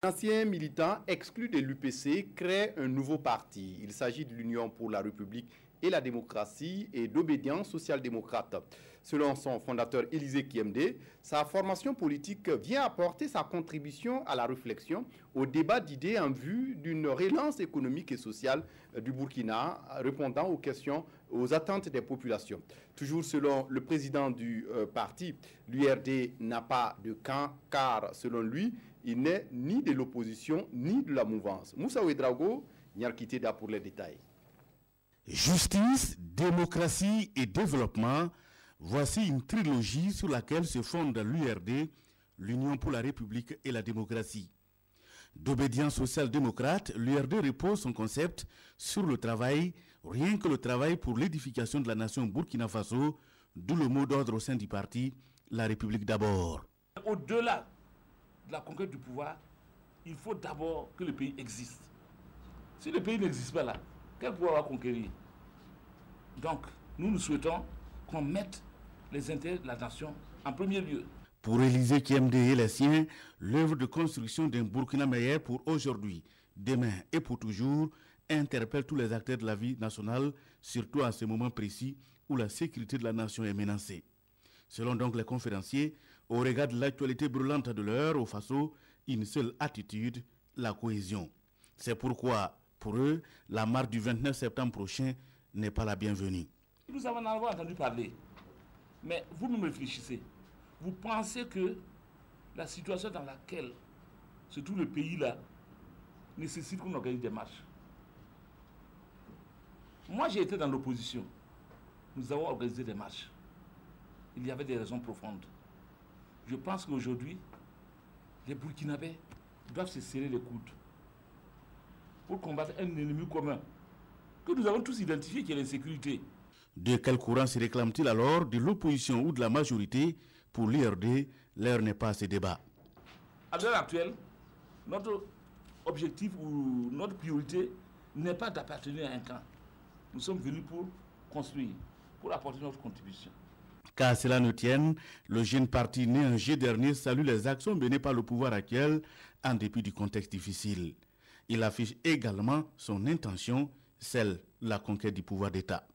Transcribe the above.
L'ancien militant exclu de l'UPC crée un nouveau parti. Il s'agit de l'Union pour la République et la démocratie et d'obédience social-démocrate. Selon son fondateur Élisée Kiemde, sa formation politique vient apporter sa contribution à la réflexion, au débat d'idées en vue d'une relance économique et sociale du Burkina, répondant aux questions, aux attentes des populations. Toujours selon le président du parti, l'URD n'a pas de camp car, selon lui, il n'est ni de l'opposition ni de la mouvance. Moussa Ouedraogo, Nyarkiteda pour les détails. Justice, démocratie et développement, voici une trilogie sur laquelle se fonde l'URD, l'Union pour la République et la démocratie. D'obédience social-démocrate, l'URD repose son concept sur le travail, rien que le travail pour l'édification de la nation Burkina Faso, d'où le mot d'ordre au sein du parti, la République d'abord. Au-delà de la conquête du pouvoir, il faut d'abord que le pays existe. Si le pays n'existe pas là, quel pouvoir va conquérir? Donc, nous souhaitons qu'on mette les intérêts de la nation en premier lieu. Pour Élisée Kiemde et les siens, l'œuvre de construction d'un Burkina meilleur pour aujourd'hui, demain et pour toujours interpelle tous les acteurs de la vie nationale, surtout à ce moment précis où la sécurité de la nation est menacée. Selon donc les conférenciers, au regard de l'actualité brûlante de l'heure au Faso, une seule attitude, la cohésion. C'est pourquoi, pour eux, la marche du 29 septembre prochain n'est pas la bienvenue. Nous avons entendu parler, mais vous-même réfléchissez. Vous pensez que la situation dans laquelle se trouve le pays là nécessite qu'on organise des marches? Moi, j'ai été dans l'opposition. Nous avons organisé des marches. Il y avait des raisons profondes. Je pense qu'aujourd'hui, les Burkinabés doivent se serrer les coudes pour combattre un ennemi commun que nous avons tous identifié, qui est l'insécurité. De quel courant se réclame-t-il alors, de l'opposition ou de la majorité? Pour l'IRD, l'heure n'est pas à ce débat. À l'heure actuelle, notre objectif ou notre priorité n'est pas d'appartenir à un camp. Nous sommes venus pour construire, pour apporter notre contribution. Qu'à cela ne tienne, le jeune parti né en juillet dernier salue les actions menées par le pouvoir actuel en dépit du contexte difficile. Il affiche également son intention, celle de la conquête du pouvoir d'État.